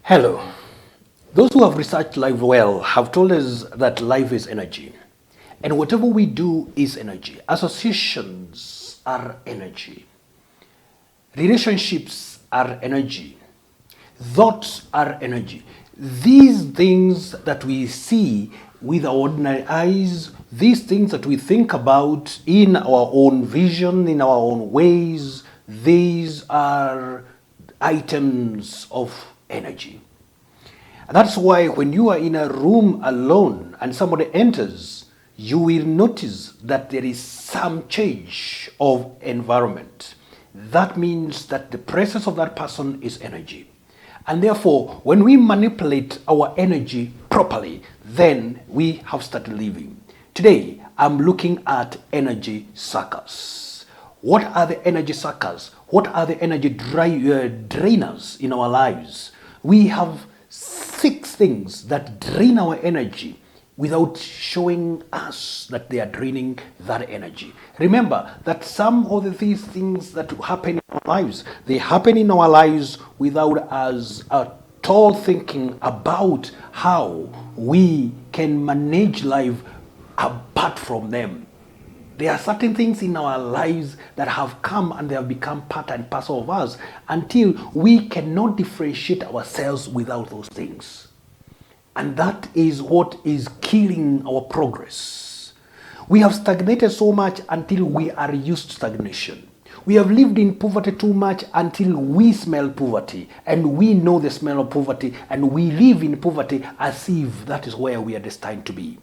Hello. Those who have researched life well have told us that life is energy. And whatever we do is energy. Associations are energy. Relationships are energy. Thoughts are energy. These things that we see with our ordinary eyes, these things that we think about in our own vision, in our own ways, these are items of energy. And that's why when you are in a room alone and somebody enters, you will notice that there is some change of environment. That means that the presence of that person is energy. And therefore, when we manipulate our energy properly, then we have started living. Today, I'm looking at energy suckers. What are the energy suckers? What are the energy drainers in our lives? We have 6 things that drain our energy without showing us that they are draining that energy. Remember that some of these things that happen in our lives, they happen in our lives without us at all thinking about how we can manage life apart from them. There are certain things in our lives that have come and they have become part and parcel of us until we cannot differentiate ourselves without those things. And that is what is killing our progress. We have stagnated so much until we are used to stagnation. We have lived in poverty too much until we smell poverty and we know the smell of poverty and we live in poverty as if that is where we are destined to be.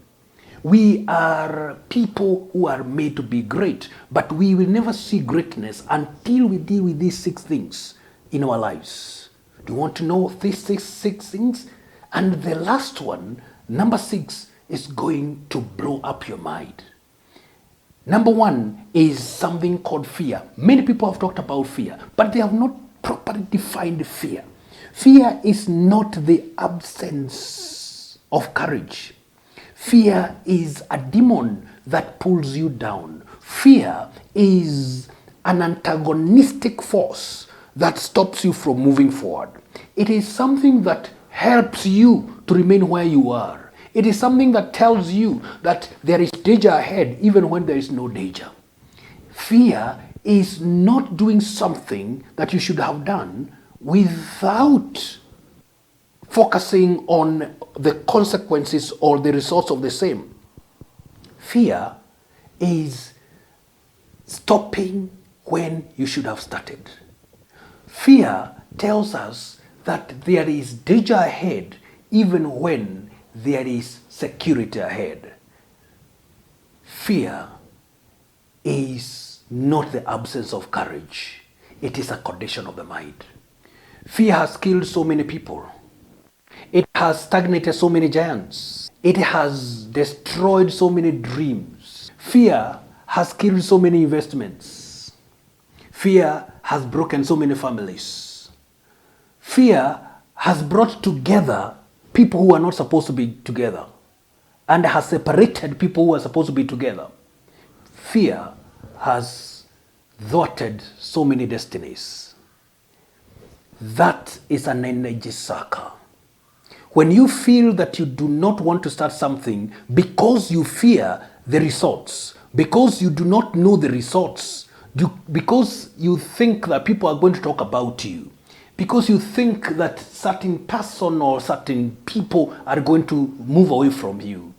We are people who are made to be great, but we will never see greatness until we deal with these 6 things in our lives. Do you want to know these six things? And the last one, number 6, is going to blow up your mind. Number 1 is something called fear. Many people have talked about fear, but they have not properly defined fear. Fear is not the absence of courage. Fear is a demon that pulls you down. Fear is an antagonistic force that stops you from moving forward. It is something that helps you to remain where you are. It is something that tells you that there is danger ahead even when there is no danger. Fear is not doing something that you should have done without focusing on the consequences or the results of the same. Fear is stopping when you should have started. Fear tells us that there is danger ahead even when there is security ahead. Fear is not the absence of courage. It is a condition of the mind. Fear has killed so many people. It has stagnated so many giants. It has destroyed so many dreams. Fear has killed so many investments. Fear has broken so many families. Fear has brought together people who are not supposed to be together and has separated people who are supposed to be together. Fear has thwarted so many destinies. That is an energy sucker. When you feel that you do not want to start something because you fear the results, because you do not know the results, because you think that people are going to talk about you, because you think that certain person or certain people are going to move away from you,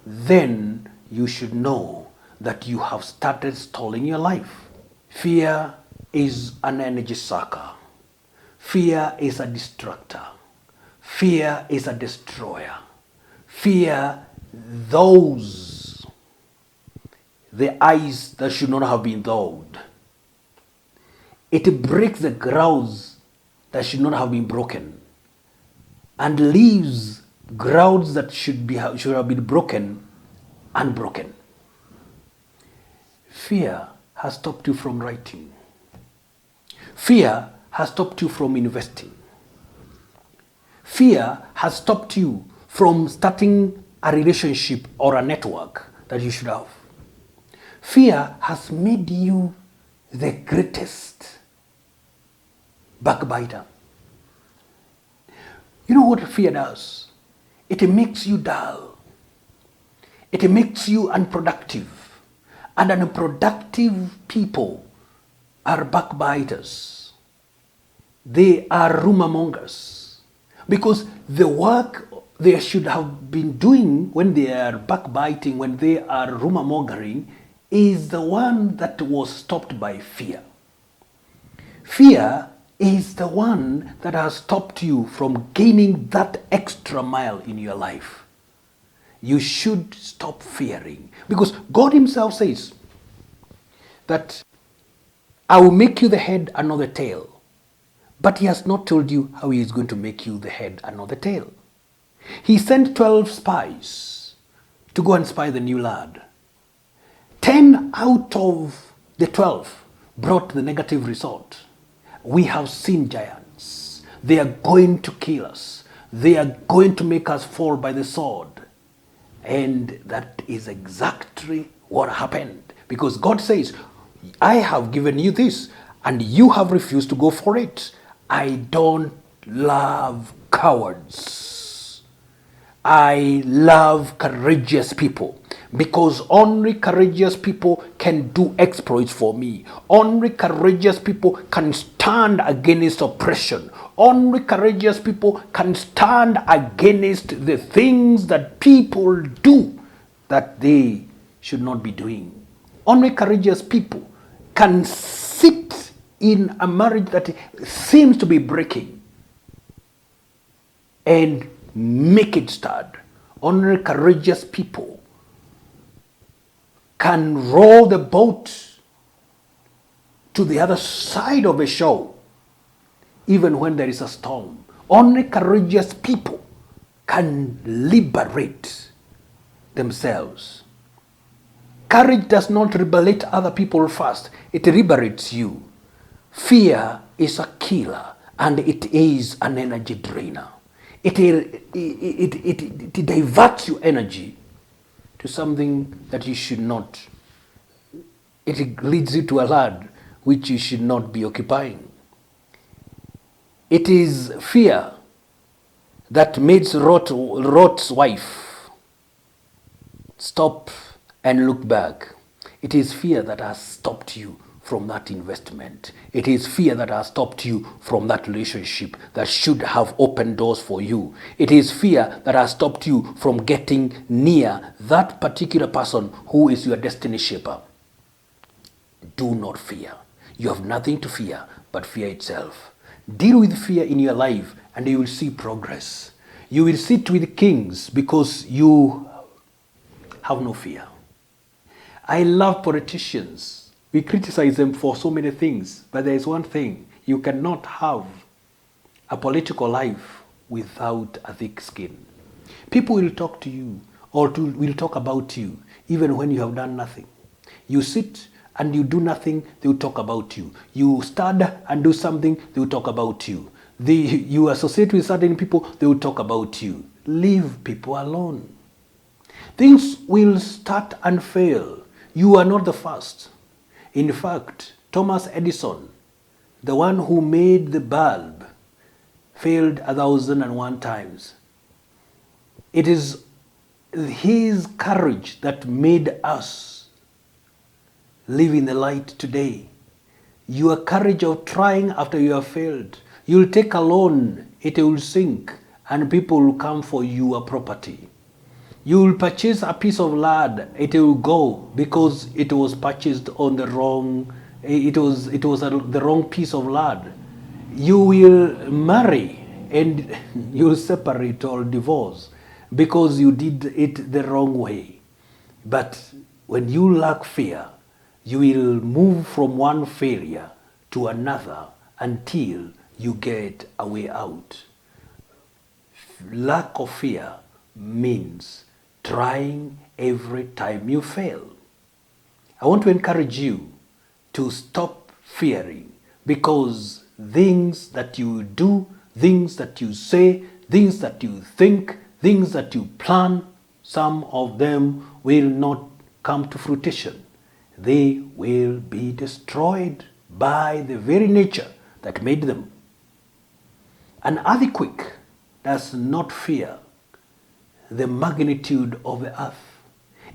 then you should know that you have started stalling your life. Fear is an energy sucker. Fear is a distractor. Fear is a destroyer. Fear, the eyes that should not have been thawed. It breaks the grounds that should not have been broken and leaves grounds that should have been broken unbroken. Fear has stopped you from writing. Fear has stopped you from investing. Fear has stopped you from starting a relationship or a network that you should have. Fear has made you the greatest backbiter. You know what fear does? It makes you dull. It makes you unproductive. And unproductive people are backbiters. They are rumor mongers. Because the work they should have been doing when they are backbiting, when they are rumor mongering, is the one that was stopped by fear. Fear is the one that has stopped you from gaining that extra mile in your life. You should stop fearing, because God himself says that I will make you the head and not the tail. But he has not told you how he is going to make you the head and not the tail. He sent 12 spies to go and spy the new lad. 10 out of the 12 brought the negative result. We have seen giants. They are going to kill us. They are going to make us fall by the sword. And that is exactly what happened. Because God says, I have given you this and you have refused to go for it. I don't love cowards. I love courageous people, because only courageous people can do exploits for me. Only courageous people can stand against oppression. Only courageous people can stand against the things that people do that they should not be doing. Only courageous people can sit in a marriage that seems to be breaking and make it start. Only courageous people can row the boat to the other side of the shore, even when there is a storm. Only courageous people can liberate themselves. Courage does not liberate other people first, it liberates you. Fear is a killer and it is an energy drainer. It diverts your energy to something that you should not. It leads you to a land which you should not be occupying. It is fear that made Lot's wife stop and look back. It is fear that has stopped you from that investment. It is fear that has stopped you from that relationship that should have opened doors for you. It is fear that has stopped you from getting near that particular person who is your destiny shaper. Do not fear. You have nothing to fear but fear itself. Deal with fear in your life and you will see progress. You will sit with kings because you have no fear. I love politicians. We criticize them for so many things, but there is one thing: you cannot have a political life without a thick skin. People will talk to you or will talk about you even when you have done nothing. You sit and you do nothing, they will talk about you. You study and do something, they will talk about you. You associate with certain people, they will talk about you. Leave people alone. Things will start and fail. You are not the first. In fact, Thomas Edison, the one who made the bulb, failed 1,001 times. It is his courage that made us live in the light today. Your courage of trying after you have failed. You'll take a loan, it will sink, and people will come for your property. You will purchase a piece of land, it will go because it was purchased on the wrong, the wrong piece of land. You will marry and you'll separate or divorce because you did it the wrong way. But when you lack fear, you will move from one failure to another until you get a way out. Lack of fear means trying every time you fail. I want to encourage you to stop fearing, because things that you do, things that you say, things that you think, things that you plan, some of them will not come to fruition. They will be destroyed by the very nature that made them. An earthquake does not fear the magnitude of the earth.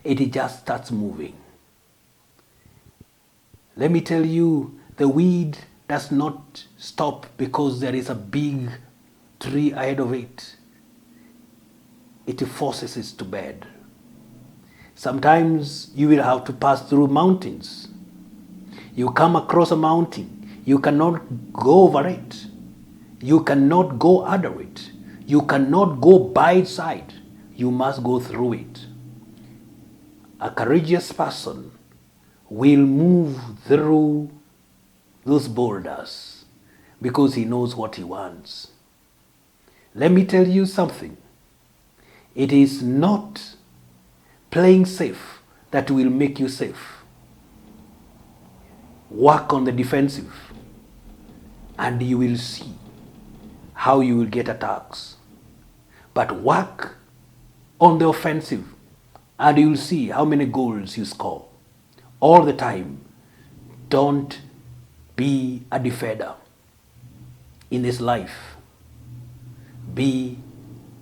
It just starts moving. Let me tell you, the weed does not stop because there is a big tree ahead of it. It forces it to bed. Sometimes you will have to pass through mountains. You come across a mountain, you cannot go over it. You cannot go under it. You cannot go by its side. You must go through it. A courageous person will move through those boulders because he knows what he wants. Let me tell you something. It is not playing safe that will make you safe. Work on the defensive and you will see how you will get attacks. But work on the offensive and you will see how many goals you score. All the time, don't be a defender in this life. Be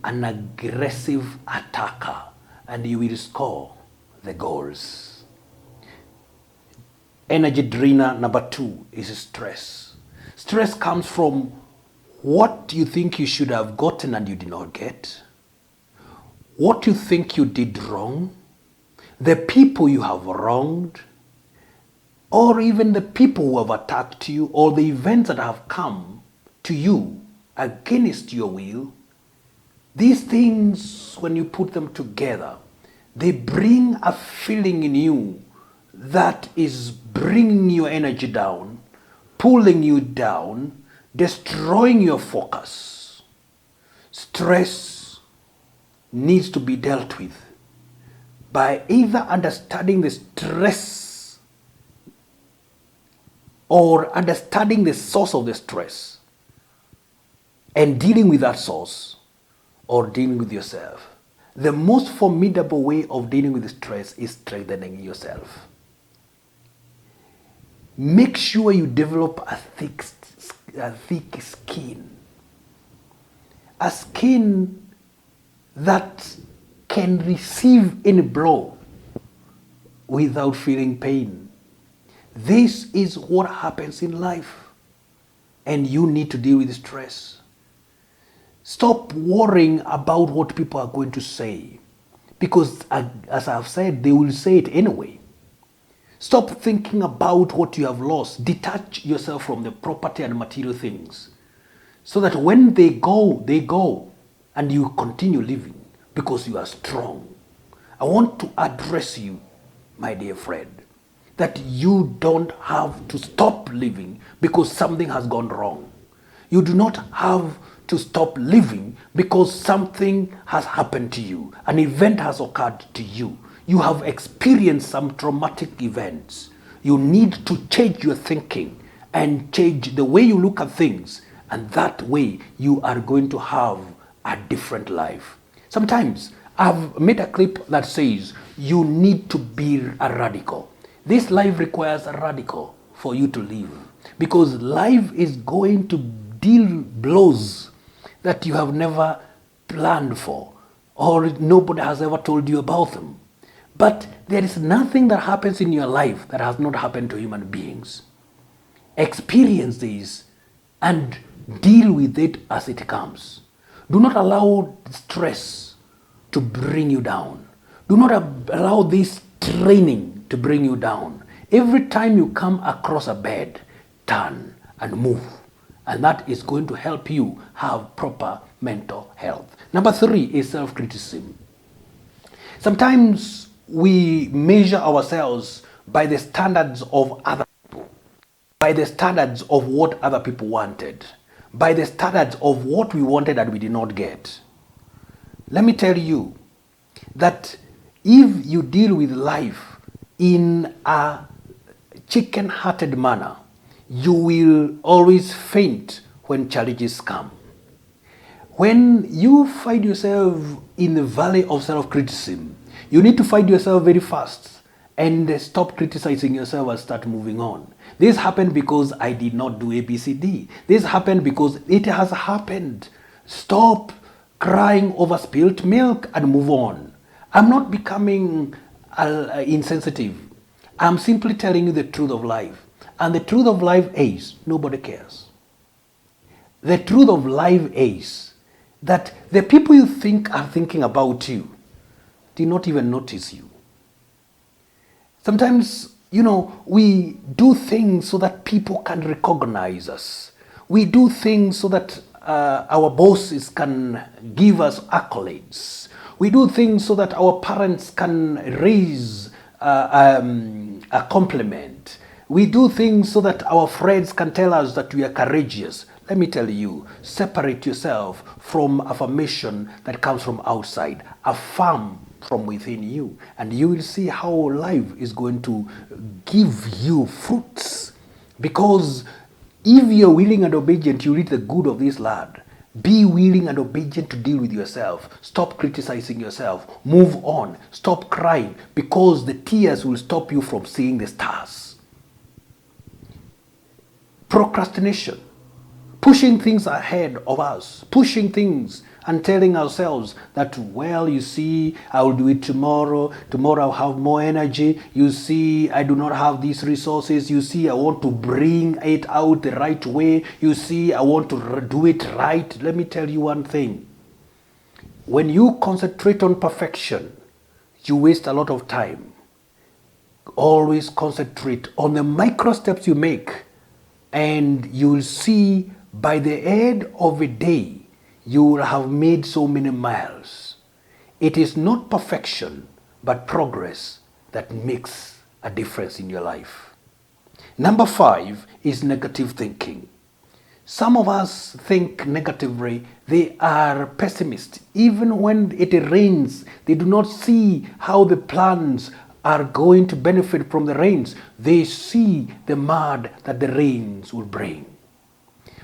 an aggressive attacker and you will score the goals. Energy drainer number 2 is stress. Stress comes from what you think you should have gotten and you did not get, what you think you did wrong, the people you have wronged, or even the people who have attacked you, or the events that have come to you against your will. These things, when you put them together, they bring a feeling in you that is bringing your energy down, pulling you down, destroying your focus. Stress needs to be dealt with by either understanding the stress or understanding the source of the stress and dealing with that source, or dealing with yourself. The most formidable way of dealing with stress is strengthening yourself. Make sure you develop a thick skin. A skin that can receive any blow without feeling pain. This is what happens in life, and you need to deal with stress. Stop worrying about what people are going to say, because as I've said, they will say it anyway. Stop thinking about what you have lost. Detach yourself from the property and material things, so that when they go, and you continue living because you are strong. I want to address you, my dear friend, that you don't have to stop living because something has gone wrong. You do not have to stop living because something has happened to you. An event has occurred to you. You have experienced some traumatic events. You need to change your thinking and change the way you look at things. And that way you are going to have a different life. Sometimes I've made a clip that says you need to be a radical. This life requires a radical for you to live, because life is going to deal blows that you have never planned for, or nobody has ever told you about them. But there is nothing that happens in your life that has not happened to human beings. Experience this and deal with it as it comes. Do not allow stress to bring you down. Do not allow this training to bring you down. Every time you come across a bed, turn and move. And that is going to help you have proper mental health. Number 3 is self-criticism. Sometimes we measure ourselves by the standards of other people, by the standards of what other people wanted, by the standards of what we wanted and we did not get. Let me tell you that if you deal with life in a chicken-hearted manner, you will always faint when challenges come. When you find yourself in the valley of self-criticism, you need to find yourself very fast and stop criticizing yourself and start moving on. This happened because I did not do ABCD. This happened because it has happened. Stop crying over spilt milk and move on. I'm not becoming insensitive. I'm simply telling you the truth of life. And the truth of life is nobody cares. The truth of life is that the people you think are thinking about you did not even notice you. Sometimes, we do things so that people can recognize us. We do things so that our bosses can give us accolades. We do things so that our parents can raise a compliment. We do things so that our friends can tell us that we are courageous. Let me tell you, separate yourself from affirmation that comes from outside. Affirm from within you, and you will see how life is going to give you fruits. Because if you're willing and obedient, you reap the good of this land. Be willing and obedient to deal with yourself. Stop criticizing yourself. Move on. Stop crying, because the tears will stop you from seeing the stars. Procrastination. Pushing things ahead of us. Pushing things and telling ourselves that, well, you see, I will do it tomorrow. Tomorrow I'll have more energy. You see, I do not have these resources. You see, I want to bring it out the right way. You see, I want to do it right. Let me tell you one thing. When you concentrate on perfection, you waste a lot of time. Always concentrate on the micro steps you make, and you'll see by the end of a day, you will have made so many miles. It is not perfection, but progress that makes a difference in your life. Number 5 is negative thinking. Some of us think negatively. They are pessimists. Even when it rains, they do not see how the plants are going to benefit from the rains. They see the mud that the rains will bring.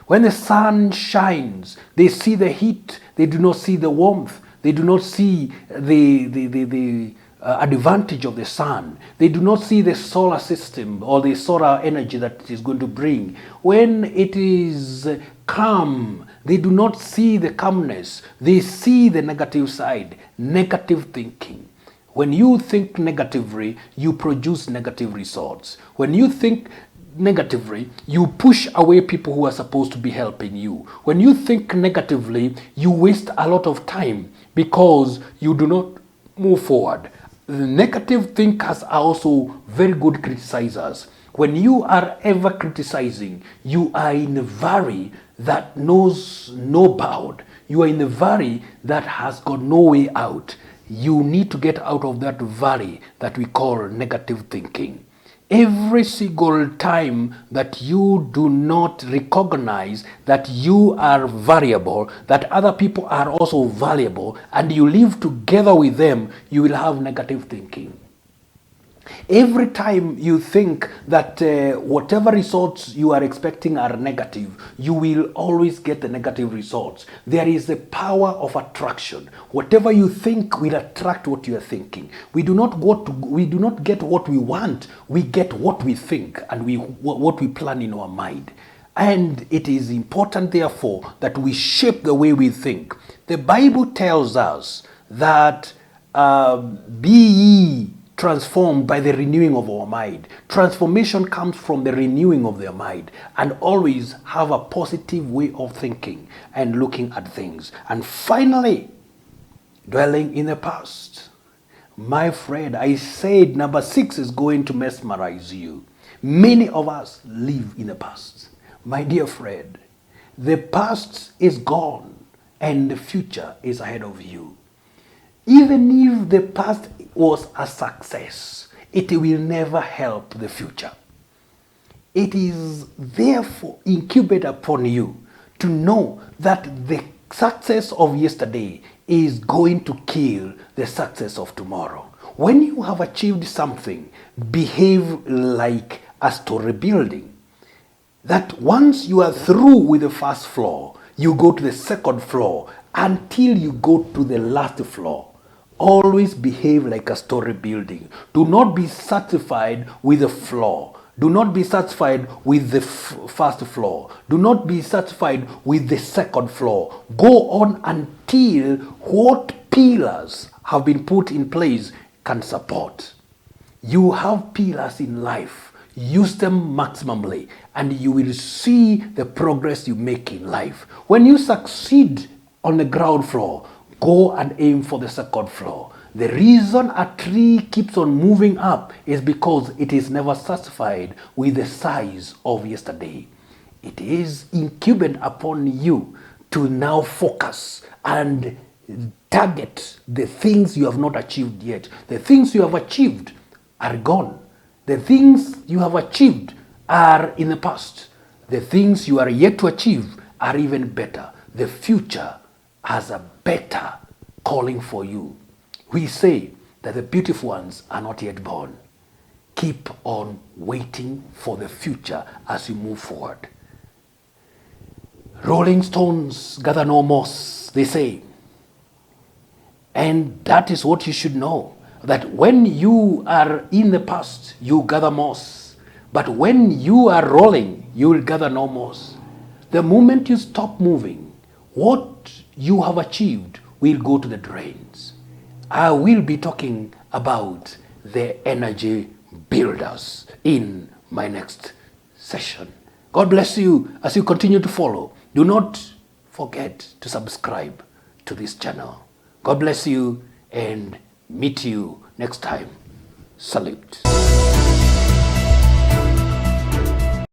When the sun shines, they see the heat. They do not see the warmth. They do not see the advantage of the sun. They do not see the solar system or the solar energy that it is going to bring. When it is calm, they do not see the calmness. They see the negative side, negative thinking. When you think negatively, you produce negative results. When you think negatively, you push away people who are supposed to be helping you. When you think negatively, you waste a lot of time because you do not move forward. The negative thinkers are also very good criticizers. When you are ever criticizing, you are in a valley that knows no bound. You are in a valley that has got no way out. You need to get out of that valley that we call negative thinking. Every single time that you do not recognize that you are valuable, that other people are also valuable, and you live together with them, you will have negative thinking. Every time you think that whatever results you are expecting are negative, you will always get the negative results. There is the power of attraction. Whatever you think will attract what you are thinking. We do not get what we want. We get what we think and what we plan in our mind. And it is important, therefore, that we shape the way we think. The Bible tells us that be ye transformed by the renewing of our mind. Transformation comes from the renewing of their mind, and always have a positive way of thinking and looking at things. And finally, dwelling in the past. My friend, I said number 6 is going to mesmerize you. Many of us live in the past. My dear friend, the past is gone and the future is ahead of you. Even if the past was a success, it will never help the future. It is therefore incumbent upon you to know that the success of yesterday is going to kill the success of tomorrow. When you have achieved something, behave like a story building. That once you are through with the first floor, you go to the second floor until you go to the last floor. Always behave like a story building. Do not be satisfied with the floor. Do not be satisfied with the first floor. Do not be satisfied with the second floor. Go on until what pillars have been put in place can support. You have pillars in life. Use them maximally and you will see the progress you make in life. When you succeed on the ground floor, go and aim for the second floor. The reason a tree keeps on moving up is because it is never satisfied with the size of yesterday. It is incumbent upon you to now focus and target the things you have not achieved yet. The things you have achieved are gone. The things you have achieved are in the past. The things you are yet to achieve are even better. The future has a better calling for you. We say that the beautiful ones are not yet born. Keep on waiting for the future as you move forward. Rolling stones gather no moss, they say. And that is what you should know, that when you are in the past, you gather moss. But when you are rolling, you will gather no moss. The moment you stop moving, what you have achieved will go to the drains. I will be talking about the energy builders in my next session. God bless you as you continue to follow. Do not forget to subscribe to this channel. God bless you and meet you next time. Salute.